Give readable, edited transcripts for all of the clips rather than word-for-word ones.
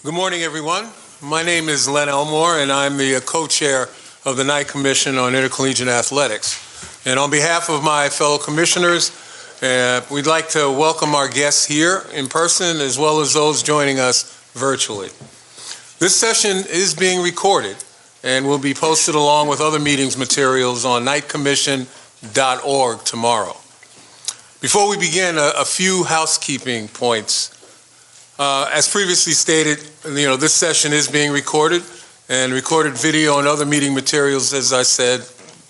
Good morning, everyone. My name is Len Elmore, and I'm the co-chair of the Knight Commission on Intercollegiate Athletics. And on behalf of my fellow commissioners, we'd like to welcome our guests here in person as well as those joining us virtually. This session is being recorded and will be posted along with other meetings materials on knightcommission.org tomorrow. Before we begin, a few housekeeping points. As previously stated, this session is being recorded, and recorded video and other meeting materials, as I said,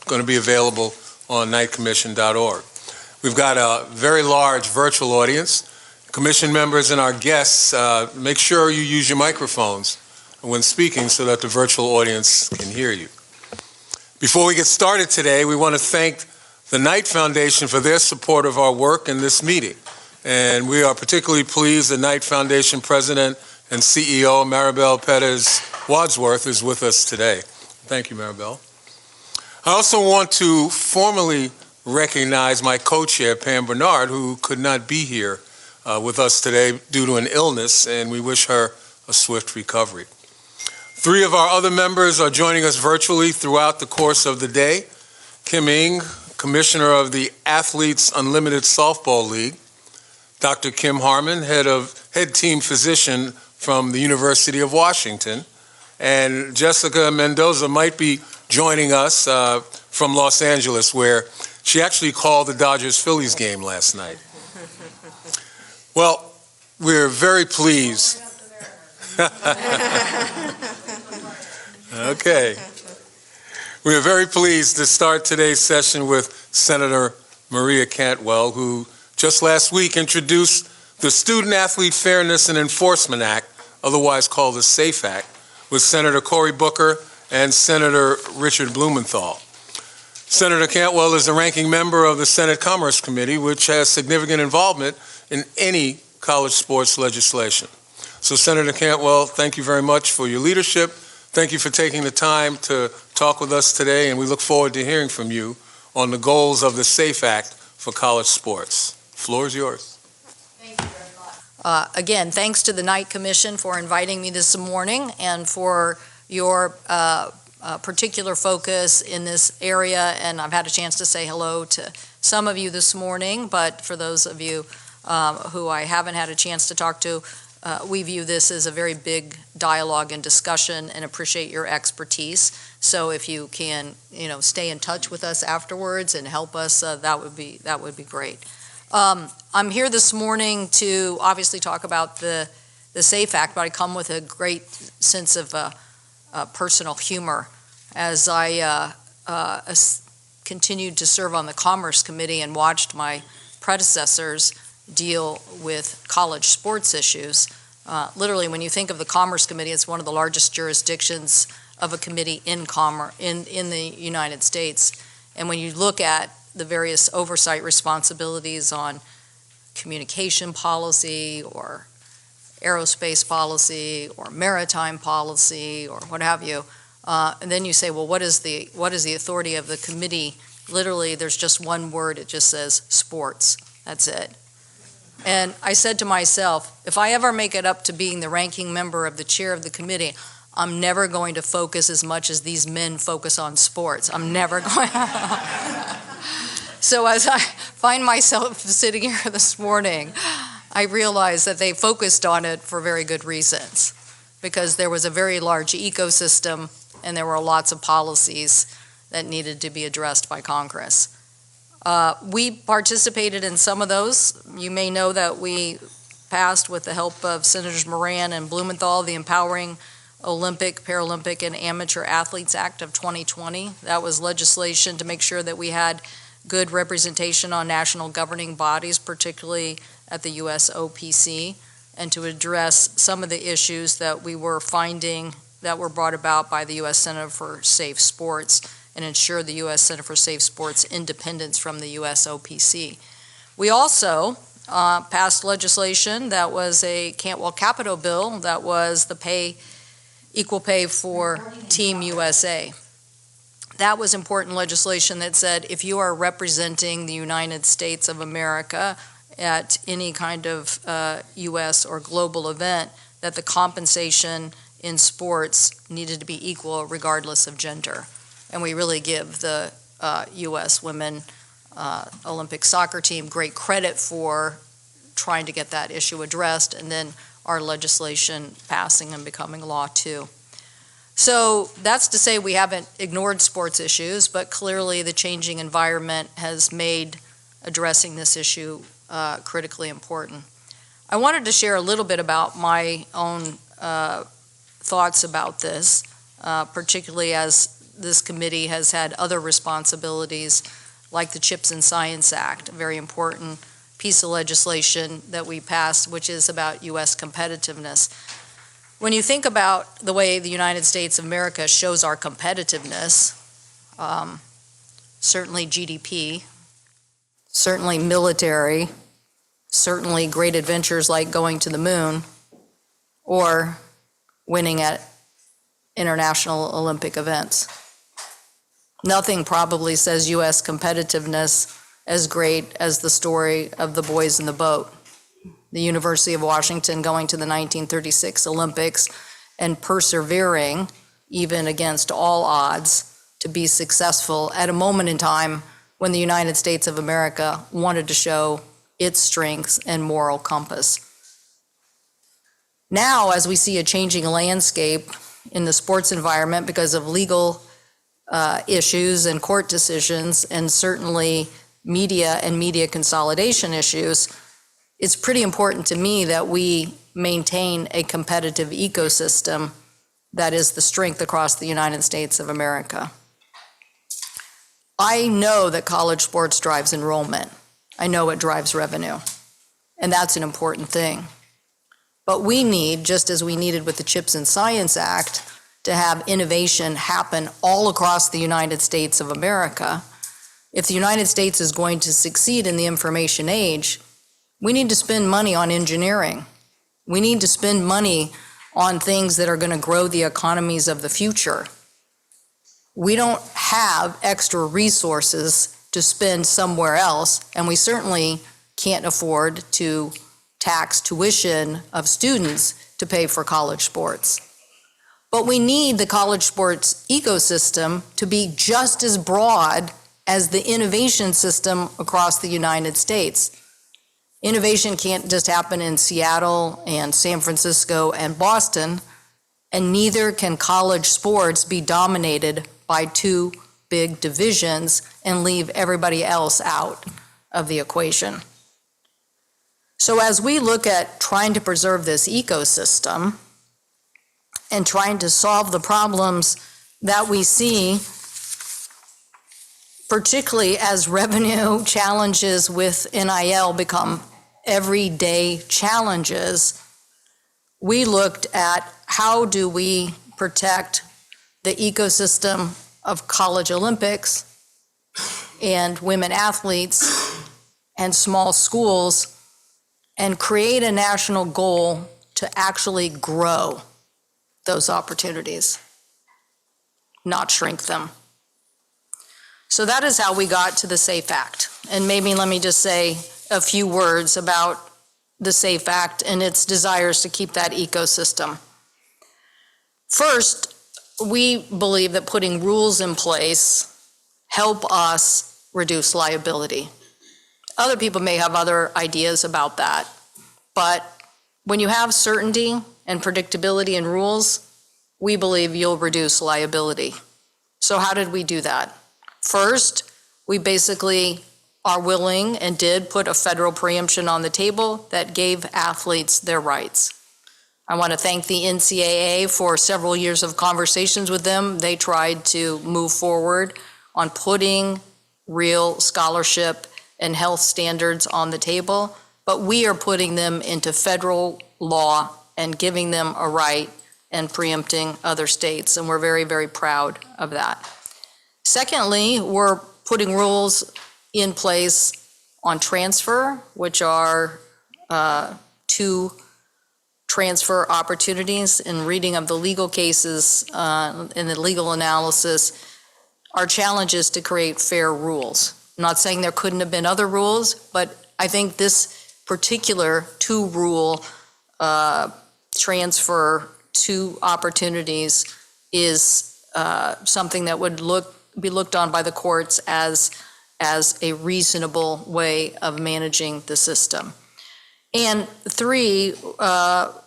going to be available on knightcommission.org. We've got a very large virtual audience. Commission members and our guests, make sure you use your microphones when speaking so that the virtual audience can hear you. Before we get started today, we want to thank the Knight Foundation for their support of our work in this meeting. And we are particularly pleased the Knight Foundation President and CEO Maribel Perez Wadsworth is with us today. Thank you, Maribel. I also want to formally recognize my co-chair, Pam Bernard, who could not be here with us today due to an illness, and we wish her a swift recovery. 3 of our other members are joining us virtually throughout the course of the day. Kim Ng, Commissioner of the Athletes Unlimited Softball League, Dr. Kim Harmon, head team physician from the University of Washington, and Jessica Mendoza might be joining us from Los Angeles, where she actually called the Dodgers-Phillies game last night. Well, we're very pleased. Okay. We are very pleased to start today's session with Senator Maria Cantwell, who just last week introduced the Student Athlete Fairness and Enforcement Act, otherwise called the SAFE Act, with Senator Cory Booker and Senator Richard Blumenthal. Senator Cantwell is the ranking member of the Senate Commerce Committee, which has significant involvement in any college sports legislation. So Senator Cantwell, thank you very much for your leadership. Thank you for taking the time to talk with us today, and we look forward to hearing from you on the goals of the SAFE Act for college sports. The floor is yours. Thank you very much. Again, thanks to the Knight Commission for inviting me this morning and for your particular focus in this area. And I've had a chance to say hello to some of you this morning, but for those of you who I haven't had a chance to talk to, we view this as a very big dialogue and discussion and appreciate your expertise. So if you can, stay in touch with us afterwards and help us, that would be great. I'm here this morning to obviously talk about the SAFE Act, but I come with a great sense of personal humor as I continued to serve on the Commerce Committee and watched my predecessors deal with college sports issues. Literally, when you think of the Commerce Committee, it's one of the largest jurisdictions of a committee in the United States. And when you look at the various oversight responsibilities on communication policy or aerospace policy or maritime policy or what have you, and then you say, well, what is the authority of the committee? Literally, there's just one word. It just says sports. That's it. And I said to myself, if I ever make it up to being the ranking member of the chair of the committee, I'm never going to focus as much as these men focus on sports. I'm never going. So as I find myself sitting here this morning, I realize that they focused on it for very good reasons, because there was a very large ecosystem and there were lots of policies that needed to be addressed by Congress. We participated in some of those. You may know that we passed, with the help of Senators Moran and Blumenthal, the Empowering Olympic, Paralympic, and Amateur Athletes Act of 2020. That was legislation to make sure that we had good representation on national governing bodies, particularly at the USOPC, and to address some of the issues that we were finding that were brought about by the U.S. Center for Safe Sports and ensure the U.S. Center for Safe Sports independence from the USOPC. We also passed legislation that was a Cantwell Capito bill that was the equal pay for Team USA. That was important legislation that said if you are representing the United States of America at any kind of U.S. or global event, that the compensation in sports needed to be equal regardless of gender. And we really give the U.S. women Olympic soccer team great credit for trying to get that issue addressed, and then our legislation passing and becoming law too. So that's to say we haven't ignored sports issues, but clearly the changing environment has made addressing this issue critically important. I wanted to share a little bit about my own thoughts about this, particularly as this committee has had other responsibilities like the CHIPS and Science Act, a very important piece of legislation that we passed, which is about U.S. competitiveness. When you think about the way the United States of America shows our competitiveness, certainly GDP, certainly military, certainly great adventures like going to the moon, or winning at international Olympic events. Nothing probably says U.S. competitiveness as great as the story of the boys in the boat. The University of Washington going to the 1936 Olympics and persevering, even against all odds, to be successful at a moment in time when the United States of America wanted to show its strengths and moral compass. Now, as we see a changing landscape in the sports environment because of legal issues and court decisions, and certainly media and media consolidation issues, it's pretty important to me that we maintain a competitive ecosystem that is the strength across the United States of America. I know that college sports drives enrollment. I know it drives revenue, and that's an important thing. But we need, just as we needed with the CHIPS and Science Act, to have innovation happen all across the United States of America. If the United States is going to succeed in the information age, we need to spend money on engineering. We need to spend money on things that are going to grow the economies of the future. We don't have extra resources to spend somewhere else, and we certainly can't afford to tax tuition of students to pay for college sports. But we need the college sports ecosystem to be just as broad as the innovation system across the United States. Innovation can't just happen in Seattle and San Francisco and Boston, and neither can college sports be dominated by two big divisions and leave everybody else out of the equation. So as we look at trying to preserve this ecosystem and trying to solve the problems that we see, particularly as revenue challenges with NIL become everyday challenges, we looked at how do we protect the ecosystem of college Olympics and women athletes and small schools, and create a national goal to actually grow those opportunities, not shrink them. So that is how we got to the SAFE Act. And maybe let me just say a few words about the SAFE Act and its desires to keep that ecosystem. First, we believe that putting rules in place help us reduce liability. Other people may have other ideas about that, but when you have certainty and predictability in rules, we believe you'll reduce liability. So how did we do that? First, we basically are willing and did put a federal preemption on the table that gave athletes their rights. I want to thank the NCAA for several years of conversations with them. They tried to move forward on putting real scholarship and health standards on the table, but we are putting them into federal law and giving them a right and preempting other states, and we're very, very proud of that. Secondly, we're putting rules in place on transfer, which are two transfer opportunities. In reading of the legal cases, in the legal analysis, our challenge is to create fair rules. I'm not saying there couldn't have been other rules, but I think this particular two-rule transfer to opportunities is something that would be looked on by the courts as a reasonable way of managing the system. And three,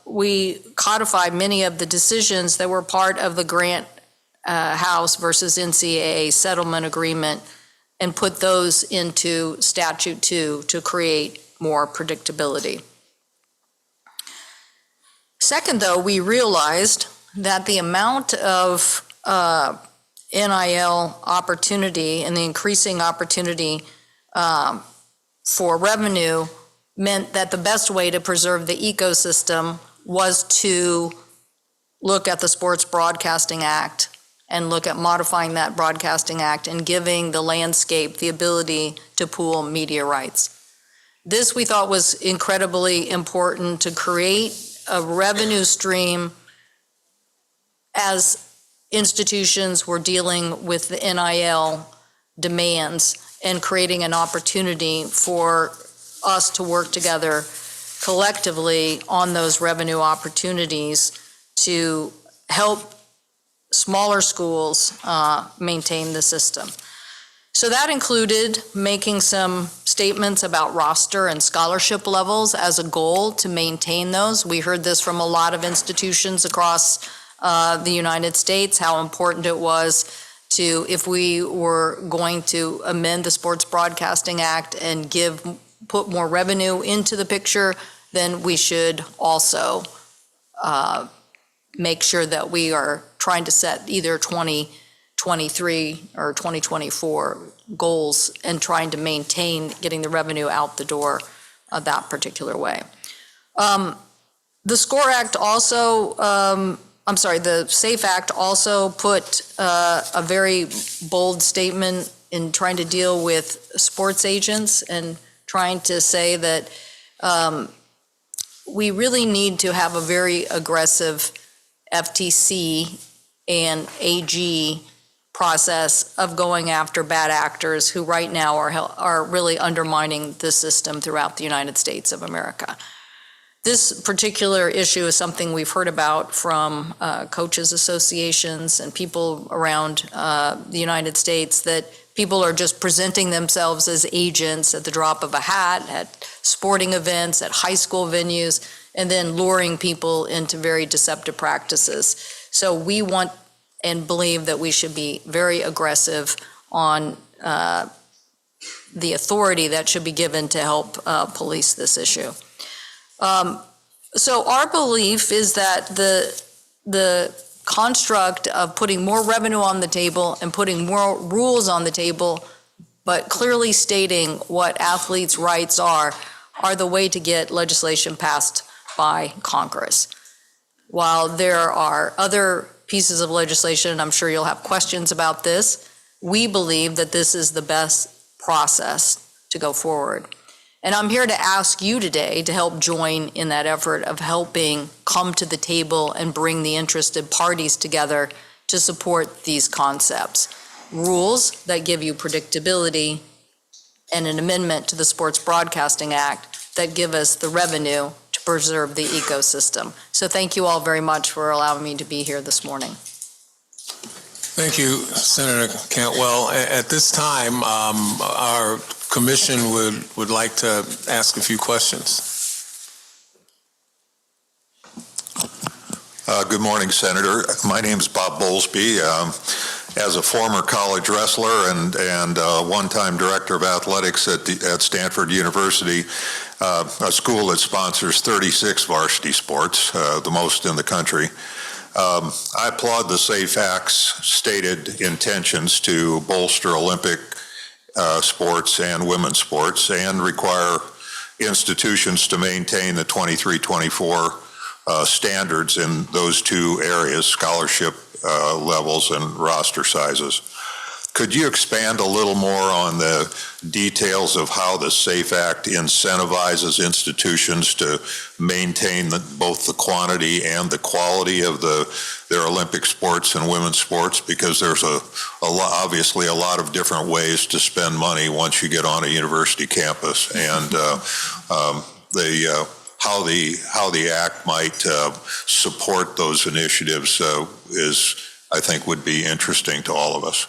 we codified many of the decisions that were part of the Grant House versus NCAA settlement agreement and put those into statute 2 to create more predictability. Second, though, we realized that the amount of NIL opportunity and the increasing opportunity for revenue meant that the best way to preserve the ecosystem was to look at the Sports Broadcasting Act and look at modifying that Broadcasting Act and giving the landscape the ability to pool media rights. This we thought was incredibly important to create a revenue stream as institutions were dealing with the NIL demands and creating an opportunity for us to work together collectively on those revenue opportunities to help smaller schools maintain the system. So that included making some statements about roster and scholarship levels as a goal to maintain those. We heard this from a lot of institutions across the United States, how important it was to, if we were going to amend the Sports Broadcasting Act and put more revenue into the picture, then we should also make sure that we are trying to set either 2023 or 2024 goals and trying to maintain getting the revenue out the door that particular way. The SCORE Act also, the SAFE Act also put a very bold statement in trying to deal with sports agents and trying to say that we really need to have a very aggressive FTC and AG process of going after bad actors who right now are really undermining the system throughout the United States of America. This particular issue is something we've heard about from coaches associations and people around the United States, that people are just presenting themselves as agents at the drop of a hat at sporting events, at high school venues, and then luring people into very deceptive practices. So we want and believe that we should be very aggressive on the authority that should be given to help police this issue. So our belief is that the construct of putting more revenue on the table and putting more rules on the table, but clearly stating what athletes' rights are the way to get legislation passed by Congress. While there are other pieces of legislation, and I'm sure you'll have questions about this, we believe that this is the best process to go forward. And I'm here to ask you today to help join in that effort of helping come to the table and bring the interested parties together to support these concepts. Rules that give you predictability and an amendment to the Sports Broadcasting Act that give us the revenue to preserve the ecosystem. So thank you all very much for allowing me to be here this morning. Thank you, Senator Cantwell. At this time, our commission would like to ask a few questions. Good morning, Senator. My name is Bob Bowlesby. As a former college wrestler and one-time director of athletics at Stanford University, a school that sponsors 36 varsity sports, the most in the country. I applaud the SAFE Act's stated intentions to bolster Olympic sports and women's sports and require institutions to maintain the 23-24 standards in those two areas, scholarship levels and roster sizes. Could you expand a little more on the details of how the SAFE Act incentivizes institutions to maintain both the quantity and the quality of their Olympic sports and women's sports? Because there's obviously a lot of different ways to spend money once you get on a university campus, and how the act might support those initiatives I think would be interesting to all of us.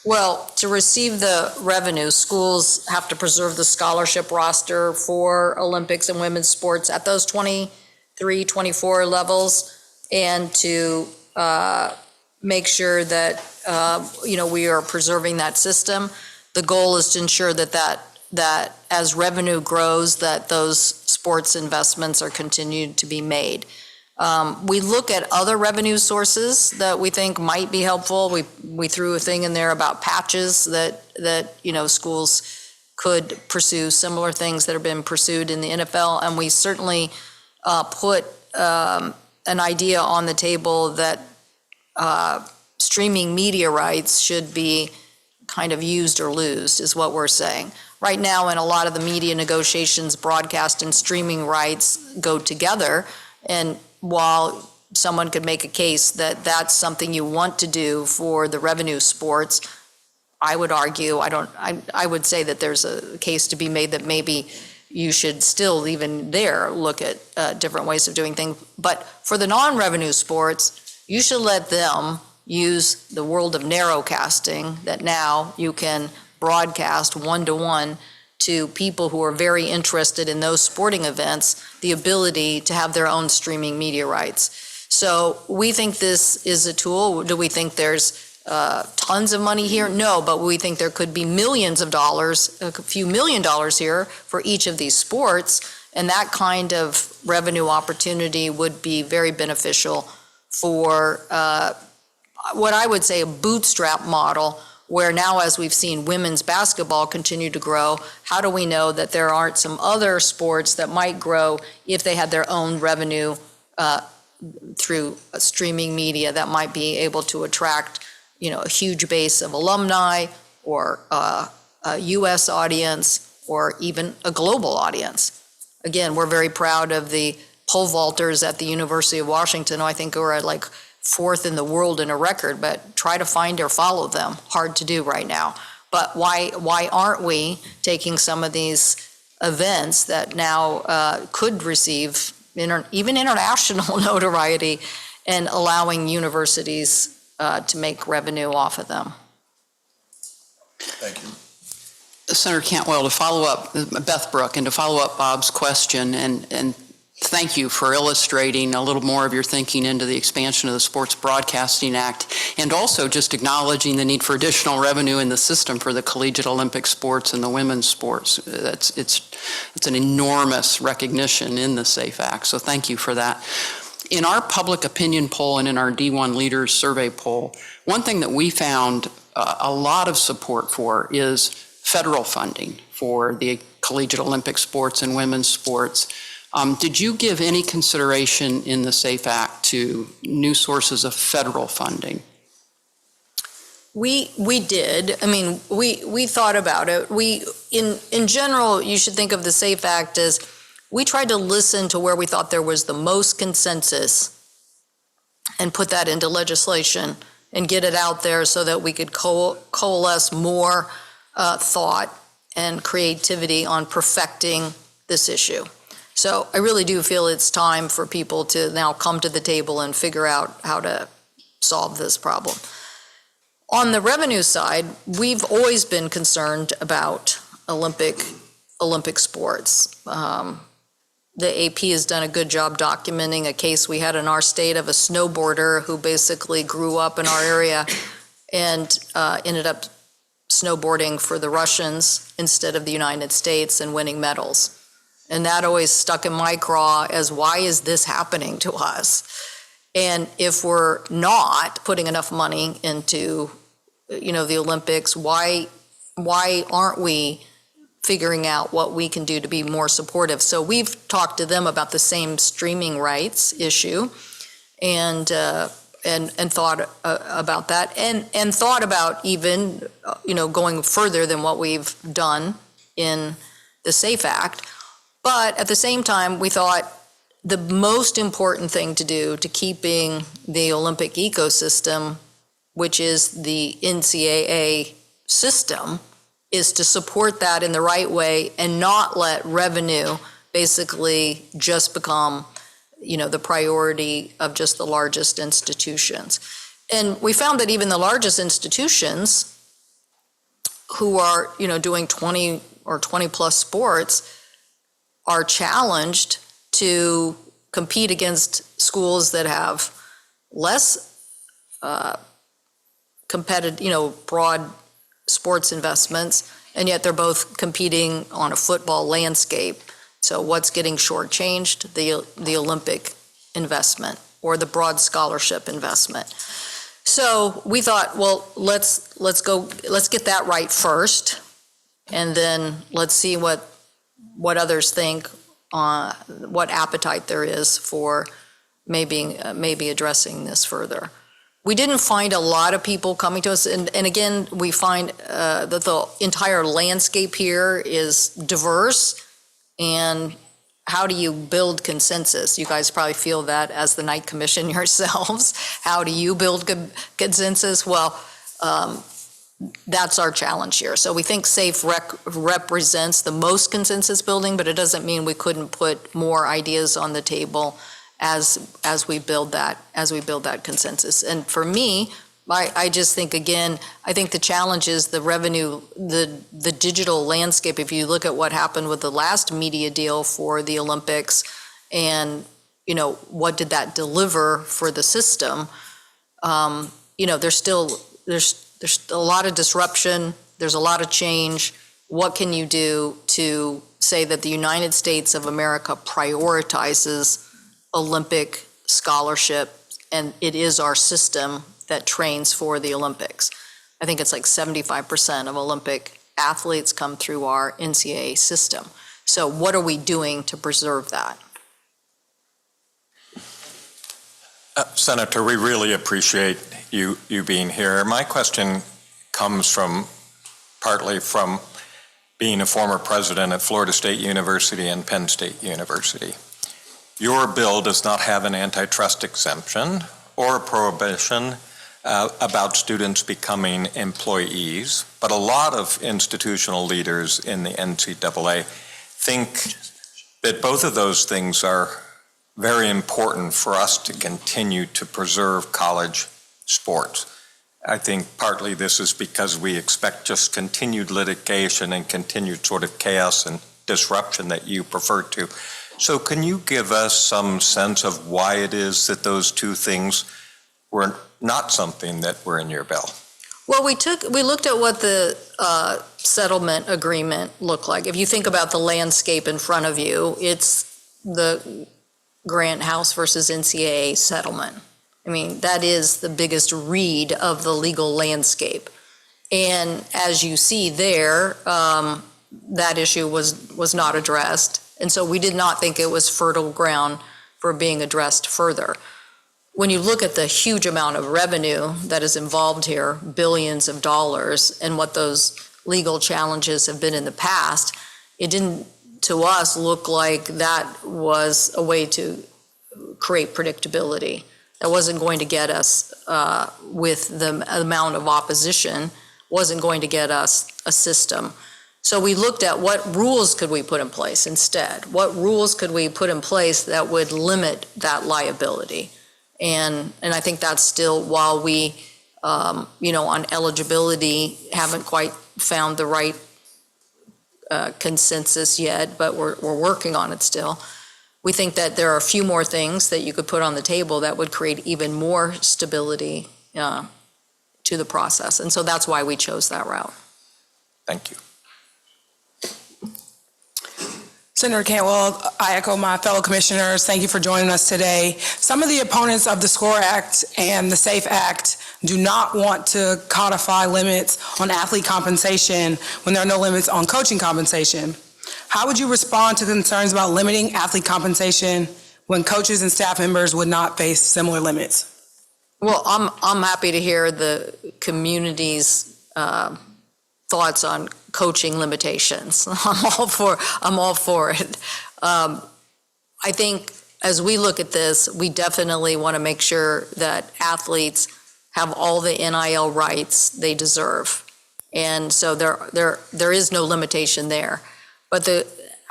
Well, to receive the revenue, schools have to preserve the scholarship roster for Olympics and women's sports at those 23, 24 levels, and to make sure that, we are preserving that system. The goal is to ensure that as revenue grows, that those sports investments are continued to be made. We look at other revenue sources that we think might be helpful. We threw a thing in there about patches that schools could pursue, similar things that have been pursued in the NFL, and we certainly put an idea on the table that streaming media rights should be kind of used or lose, is what we're saying. Right now, in a lot of the media negotiations, broadcast and streaming rights go together, and while someone could make a case that that's something you want to do for the revenue sports, I would argue, I would say that there's a case to be made that maybe you should still even there look at different ways of doing things. But for the non-revenue sports, you should let them use the world of narrowcasting, that now you can broadcast one-to-one to people who are very interested in those sporting events, the ability to have their own streaming media rights. So we think this is a tool. Do we think there's tons of money here? No, but we think there could be millions of dollars, a few $1 million here for each of these sports, and that kind of revenue opportunity would be very beneficial for what I would say a bootstrap model, where now, as we've seen women's basketball continue to grow, how do we know that there aren't some other sports that might grow if they had their own revenue through streaming media that might be able to attract, a huge base of alumni, or a U.S. audience, or even a global audience? Again, we're very proud of the pole vaulters at the University of Washington. I think we're at like 4th in the world in a record, but try to find or follow them. Hard to do right now. But why aren't we taking some of these events that now could receive even international notoriety and allowing universities to make revenue off of them? Thank you. Senator Cantwell, to follow up, Beth Brook, and to follow up Bob's question, and thank you for illustrating a little more of your thinking into the expansion of the Sports Broadcasting Act, and also just acknowledging the need for additional revenue in the system for the collegiate Olympic sports and the women's sports. It's an enormous recognition in the SAFE Act, so thank you for that. In our public opinion poll and in our D1 Leaders Survey poll, one thing that we found a lot of support for is federal funding for the collegiate Olympic sports and women's sports. Did you give any consideration in the SAFE Act to new sources of federal funding? We did. I mean, we thought about it. In general, you should think of the SAFE Act as we tried to listen to where we thought there was the most consensus and put that into legislation and get it out there so that we could coalesce more thought and creativity on perfecting this issue. So I really do feel it's time for people to now come to the table and figure out how to solve this problem. On the revenue side, we've always been concerned about Olympic sports. The AP has done a good job documenting a case we had in our state of a snowboarder who basically grew up in our area and ended up snowboarding for the Russians instead of the United States and winning medals. And that always stuck in my craw as, why is this happening to us? And if we're not putting enough money into, the Olympics, why aren't we figuring out what we can do to be more supportive? So we've talked to them about the same streaming rights issue, and thought about that, and thought about even, going further than what we've done in the SAFE Act. But at the same time, we thought the most important thing to do to keeping the Olympic ecosystem, which is the NCAA system, is to support that in the right way and not let revenue basically just become, the priority of just the largest institutions. And we found that even the largest institutions who are, doing 20 or 20 plus sports are challenged to compete against schools that have less competitive, broad sports investments, and yet they're both competing on a football landscape. So what's getting shortchanged? The Olympic investment or the broad scholarship investment. So we thought, well, let's get that right first, and then let's see what others think, what appetite there is for maybe addressing this further. We didn't find a lot of people coming to us, and again, we find that the entire landscape here is diverse, and how do you build consensus? You guys probably feel that as the Knight Commission yourselves. How do you build consensus? Well, that's our challenge here. So we think SAFE represents the most consensus building, but it doesn't mean we couldn't put more ideas on the table as we build that consensus. And for me, I just think, again, I think the challenge is the revenue, the digital landscape. If you look at what happened with the last media deal for the Olympics, and what did that deliver for the system? There's a lot of disruption. There's a lot of change. What can you do to say that the United States of America prioritizes Olympic scholarship, and it is our system that trains for the Olympics? I think it's like 75% of Olympic athletes come through our NCAA system. So what are we doing to preserve that? Senator, we really appreciate you being here. My question comes partly from being a former president at Florida State University and Penn State University. Your bill does not have an antitrust exemption or a prohibition about students becoming employees, but a lot of institutional leaders in the NCAA think that both of those things are very important for us to continue to preserve college sports. I think partly this is because we expect just continued litigation and continued sort of chaos and disruption that you prefer to. So can you give us some sense of why it is that those two things were not something that were in your bill? Well, we looked at what the settlement agreement looked like. If you think about the landscape in front of you, it's the Grant House versus NCAA settlement. I mean, that is the biggest read of the legal landscape. And as you see there, that issue was not addressed. And so we did not think it was fertile ground for being addressed further. When you look at the huge amount of revenue that is involved here, billions of dollars, and what those legal challenges have been in the past, it didn't, to us, look like that was a way to create predictability. That wasn't going to get us, with the amount of opposition, wasn't going to get us a system. So we looked at what rules could we put in place instead? What rules could we put in place that would limit that liability? And I think that's still, while we, on eligibility, haven't quite found the right consensus yet, but we're working on it still. We think that there are a few more things that you could put on the table that would create even more stability to the process. And so that's why we chose that route. Thank you. Senator Cantwell, I echo my fellow commissioners. Thank you for joining us today. Some of the opponents of the SCORE Act and the SAFE Act do not want to codify limits on athlete compensation when there are no limits on coaching compensation. How would you respond to concerns about limiting athlete compensation when coaches and staff members would not face similar limits? Well, I'm happy to hear the community's thoughts on coaching limitations. I'm all for it. I think as we look at this, we definitely want to make sure that athletes have all the NIL rights they deserve. And so there is no limitation there. But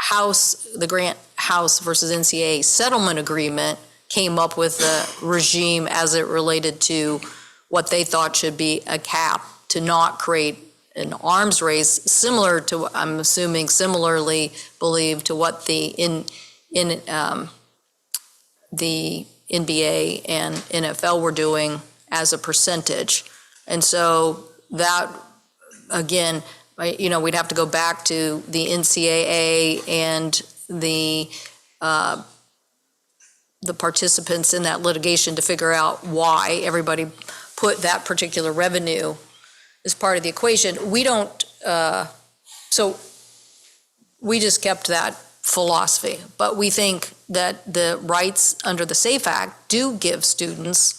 the Grant House versus NCAA settlement agreement came up with the regime as it related to what they thought should be a cap to not create an arms race similar to, I'm assuming similarly believed to what the NBA and NFL were doing as a percentage. And so that, again, we'd have to go back to the NCAA and the participants in that litigation to figure out why everybody put that particular revenue as part of the equation. We don't, so we just kept that philosophy, but we think that the rights under the SAFE Act do give students,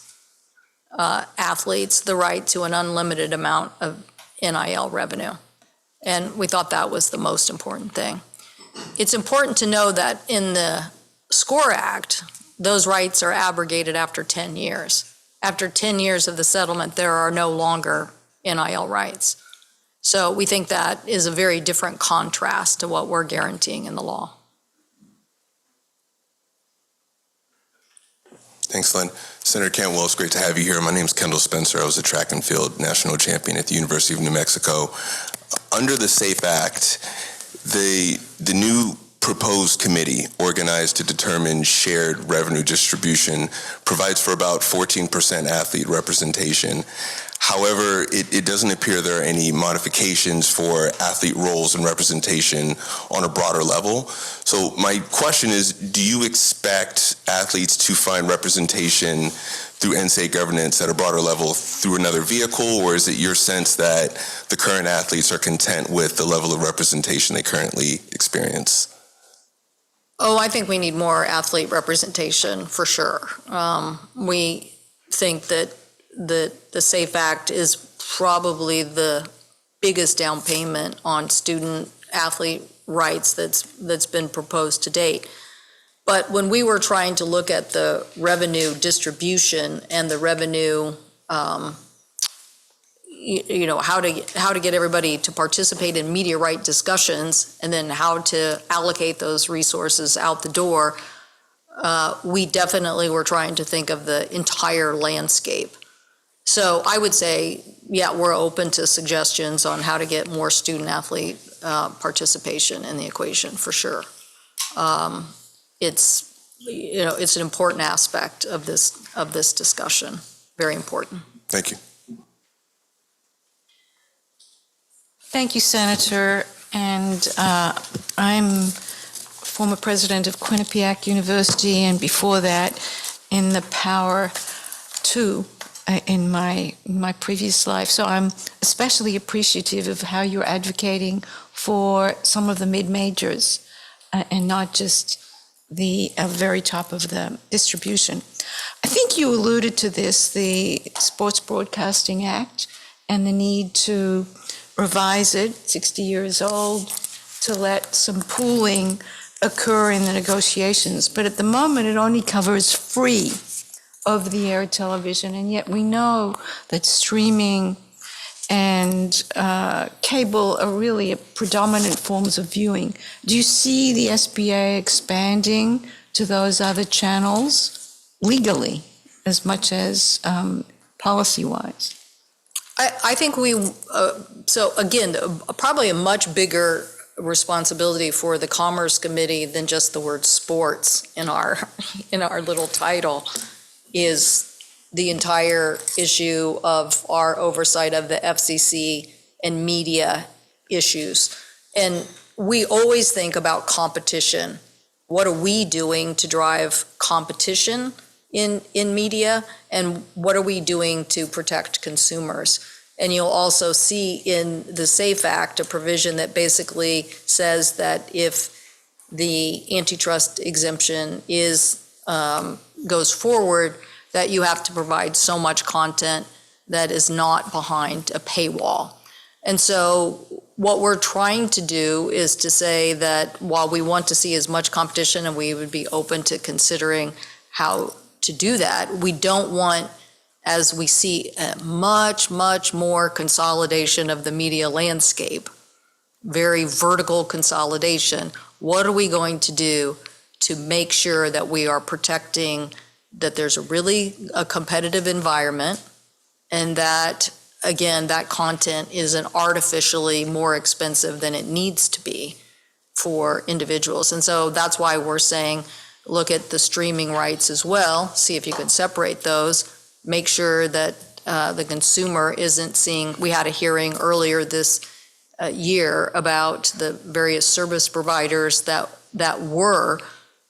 athletes, the right to an unlimited amount of NIL revenue. And we thought that was the most important thing. It's important to know that in the SCORE Act, those rights are abrogated after 10 years. After 10 years of the settlement, there are no longer NIL rights. So we think that is a very different contrast to what we're guaranteeing in the law. Thanks, Len. Senator Cantwell, it's great to have you here. My name is Kendall Spencer. I was a track and field national champion at the University of New Mexico. Under the SAFE Act, the new proposed committee organized to determine shared revenue distribution provides for about 14% athlete representation. However, it doesn't appear there are any modifications for athlete roles and representation on a broader level. So my question is, do you expect athletes to find representation through NCAA governance at a broader level through another vehicle, or is it your sense that the current athletes are content with the level of representation they currently experience? Oh, I think we need more athlete representation for sure. We think that the SAFE Act is probably the biggest down payment on student athlete rights that's been proposed to date. But when we were trying to look at the revenue distribution and the revenue, how to get everybody to participate in media right discussions, and then how to allocate those resources out the door, we definitely were trying to think of the entire landscape. So I would say, yeah, we're open to suggestions on how to get more student athlete participation in the equation for sure. It's an important aspect of this discussion. Very important. Thank you. Thank you, Senator. And I'm former president of Quinnipiac University, and before that, in the Power 2 in my previous life. So I'm especially appreciative of how you're advocating for some of the mid-majors and not just the very top of the distribution. I think you alluded to this, the Sports Broadcasting Act, and the need to revise it, 60 years old, to let some pooling occur in the negotiations. But at the moment, it only covers free over-the-air television, and yet we know that streaming and cable are really predominant forms of viewing. Do you see the SBA expanding to those other channels legally as much as policy-wise? I think so again, probably a much bigger responsibility for the Commerce Committee than just the word sports in our little title is the entire issue of our oversight of the FCC and media issues. And we always think about competition. What are we doing to drive competition in media? And what are we doing to protect consumers? And you'll also see in the SAFE Act a provision that basically says that if the antitrust exemption goes forward, that you have to provide so much content that is not behind a paywall. And so what we're trying to do is to say that while we want to see as much competition and we would be open to considering how to do that, we don't want, as we see much, much more consolidation of the media landscape, very vertical consolidation. What are we going to do to make sure that we are protecting, that there's a competitive environment, and that, again, that content isn't artificially more expensive than it needs to be for individuals? And so that's why we're saying, look at the streaming rights as well, see if you can separate those, make sure that the consumer isn't seeing. We had a hearing earlier this year about the various service providers that were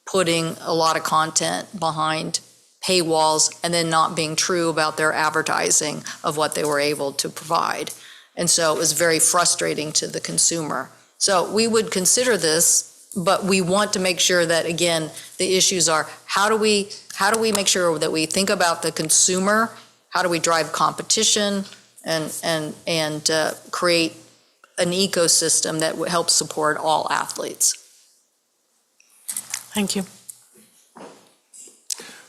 putting a lot of content behind paywalls and then not being true about their advertising of what they were able to provide. And so it was very frustrating to the consumer. So we would consider this, but we want to make sure that, again, the issues are how do we make sure that we think about the consumer, how do we drive competition and create an ecosystem that helps support all athletes. Thank you.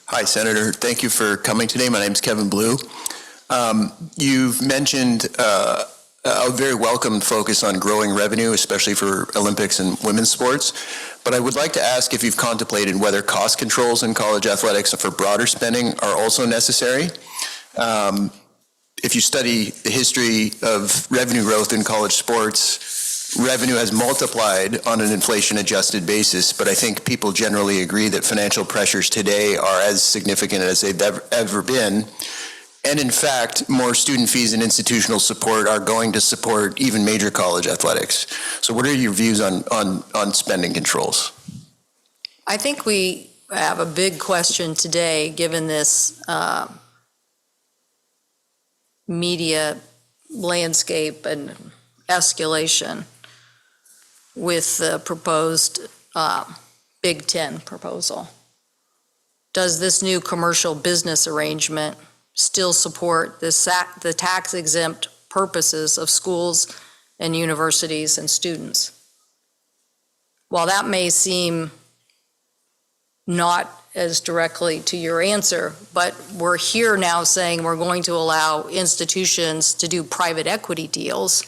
Hi, Senator. Thank you for coming today. My name is Kevin Blue. You've mentioned a very welcome focus on growing revenue, especially for Olympics and women's sports. But I would like to ask if you've contemplated whether cost controls in college athletics for broader spending are also necessary. If you study the history of revenue growth in college sports, revenue has multiplied on an inflation-adjusted basis, but I think people generally agree that financial pressures today are as significant as they've ever been. And in fact, more student fees and institutional support are going to support even major college athletics. So what are your views on spending controls? I think we have a big question today, given this media landscape and escalation with the proposed Big Ten proposal. Does this new commercial business arrangement still support the tax-exempt purposes of schools and universities and students? While that may seem not as directly to your answer, but we're here now saying we're going to allow institutions to do private equity deals.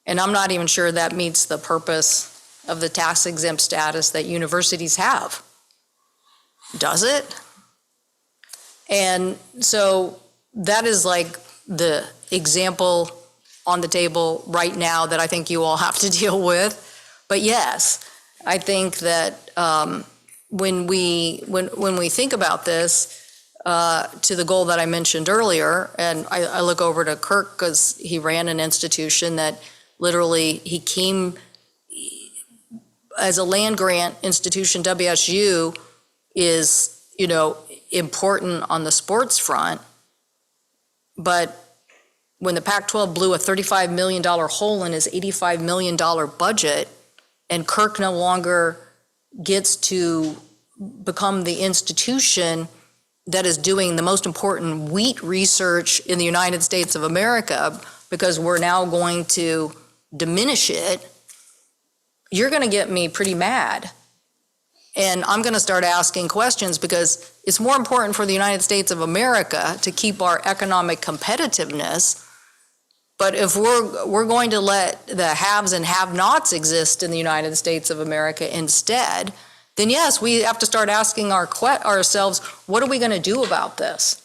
And I'm not even sure that meets the purpose of the tax-exempt status that universities have. Does it? And so that is like the example on the table right now that I think you all have to deal with. But yes, I think that when we think about this, to the goal that I mentioned earlier, and I look over to Kirk because he ran an institution that literally he came as a land grant institution. WSU is, important on the sports front, but when the Pac-12 blew a $35 million hole in his $85 million budget, and Kirk no longer gets to become the institution that is doing the most important wheat research in the United States of America, because we're now going to diminish it, you're going to get me pretty mad. And I'm going to start asking questions, because it's more important for the United States of America to keep our economic competitiveness. But if we're going to let the haves and have-nots exist in the United States of America instead, then yes, we have to start asking ourselves, what are we going to do about this?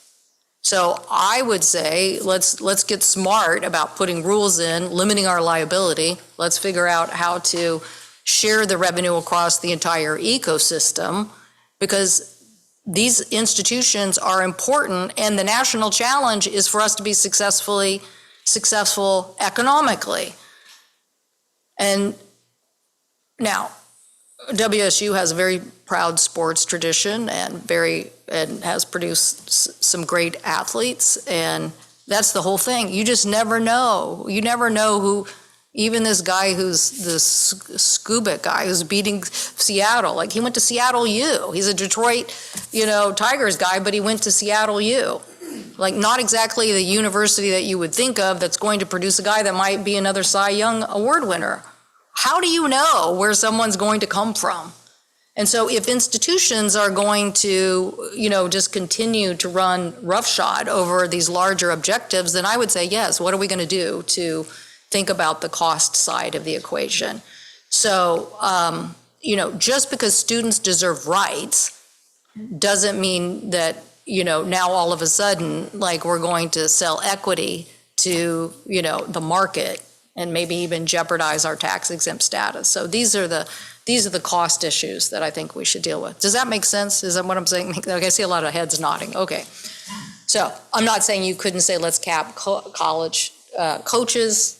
So I would say let's get smart about putting rules in, limiting our liability. Let's figure out how to share the revenue across the entire ecosystem, because these institutions are important, and the national challenge is for us to be successful economically. And now, WSU has a very proud sports tradition and has produced some great athletes, and that's the whole thing. You just never know. You never know who. Even this guy who's this scuba guy who's beating Seattle, like he went to Seattle U. He's a Detroit, Tigers guy, but he went to Seattle U. Like not exactly the university that you would think of that's going to produce a guy that might be another Cy Young Award winner. How do you know where someone's going to come from? And so if institutions are going to, just continue to run roughshod over these larger objectives, then I would say, yes, what are we going to do to think about the cost side of the equation. So, just because students deserve rights doesn't mean that, now all of a sudden, like, we're going to sell equity to, the market and maybe even jeopardize our tax exempt status. So these are the cost issues that I think we should deal with. Does that make sense? Is that what I'm saying? Okay, I see a lot of heads nodding. Okay. So I'm not saying you couldn't say let's cap college coaches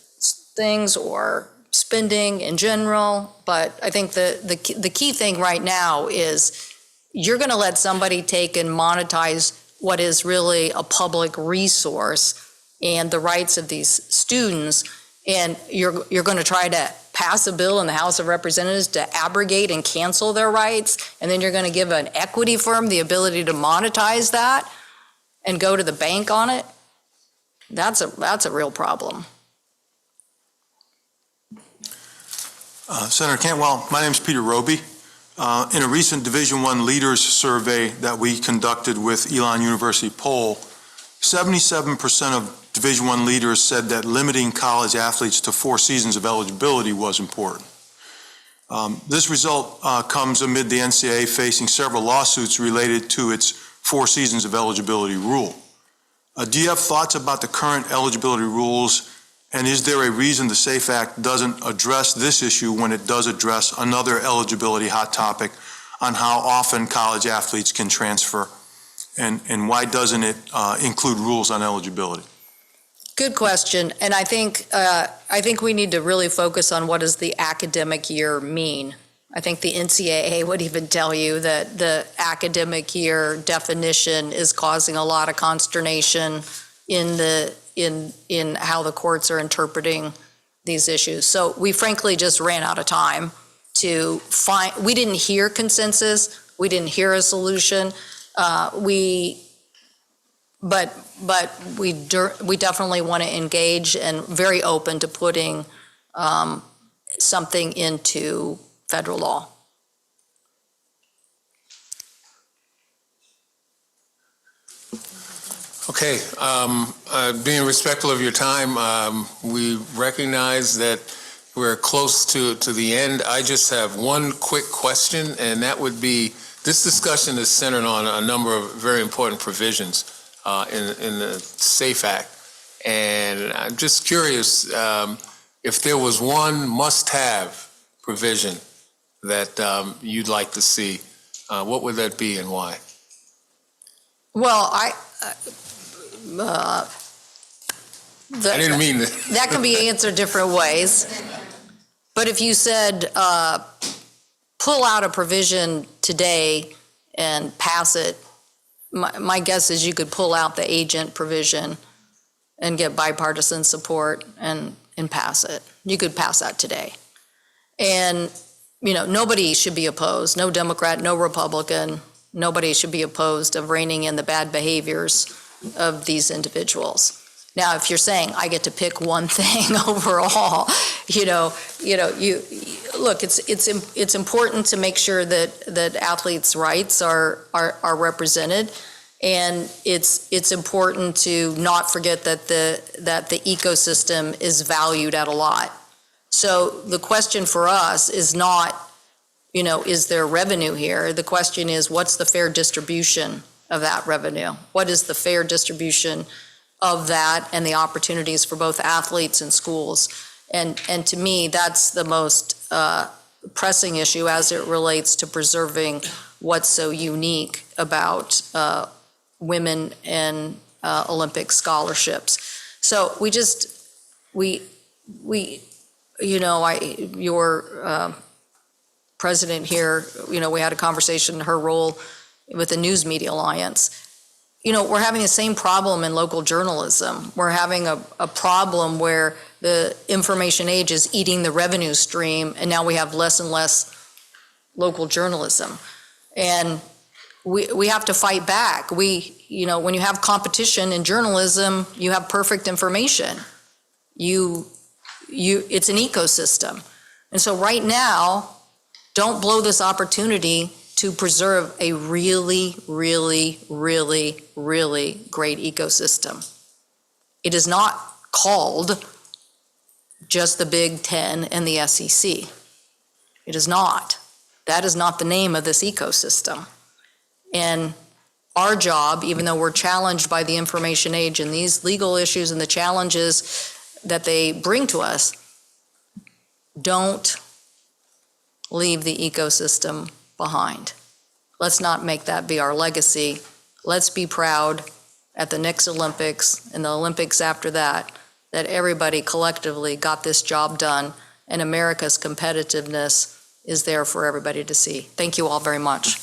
things or spending in general, but I think the key thing right now is you're going to let somebody take and monetize what is really a public resource and the rights of these students, and you're going to try to pass a bill in the House of Representatives to abrogate and cancel their rights, and then you're going to give an equity firm the ability to monetize that and go to the bank on it. That's a real problem. Senator Cantwell, my name is Peter Roby. In a recent Division I leaders survey that we conducted with Elon University poll, 77% of Division I leaders said that limiting college athletes to 4 seasons of eligibility was important. This result comes amid the NCAA facing several lawsuits related to its 4 seasons of eligibility rule. Do you have thoughts about the current eligibility rules, and is there a reason the SAFE Act doesn't address this issue when it does address another eligibility hot topic on how often college athletes can transfer? And why doesn't it include rules on eligibility? Good question, and I think we need to really focus on what does the academic year mean. I think the NCAA would even tell you that the academic year definition is causing a lot of consternation in how the courts are interpreting these issues. So we frankly just ran out of time to find. We didn't hear consensus. We didn't hear a solution. But we definitely want to engage and very open to putting something into federal law. Okay, being respectful of your time, we recognize that we're close to the end. I just have one quick question, and that would be, this discussion is centered on a number of very important provisions in the SAFE Act. And I'm just curious if there was one must-have provision that you'd like to see, what would that be and why? Well, I didn't mean that. That can be answered different ways. But if you said pull out a provision today and pass it, my guess is you could pull out the agent provision and get bipartisan support and pass it. You could pass that today. And, nobody should be opposed, no Democrat, no Republican, nobody should be opposed of reining in the bad behaviors of these individuals. Now, if you're saying I get to pick one thing overall, look, it's important to make sure that athletes' rights are represented, and it's important to not forget that the ecosystem is valued at a lot. So the question for us is not, is there revenue here? The question is, what's the fair distribution of that revenue? What is the fair distribution of that and the opportunities for both athletes and schools? And to me, that's the most pressing issue as it relates to preserving what's so unique about women and Olympic scholarships. So your president here, we had a conversation, her role with the News Media Alliance. We're having the same problem in local journalism. We're having a problem where the information age is eating the revenue stream, and now we have less and less local journalism. And we have to fight back. When you have competition in journalism, you have perfect information. It's an ecosystem. And so right now, don't blow this opportunity to preserve a really, really, really, really great ecosystem. It is not called just the Big Ten and the SEC. It is not. That is not the name of this ecosystem. And our job, even though we're challenged by the information age and these legal issues and the challenges that they bring to us, don't leave the ecosystem behind. Let's not make that be our legacy. Let's be proud at the next Olympics and the Olympics after that everybody collectively got this job done and America's competitiveness is there for everybody to see. Thank you all very much.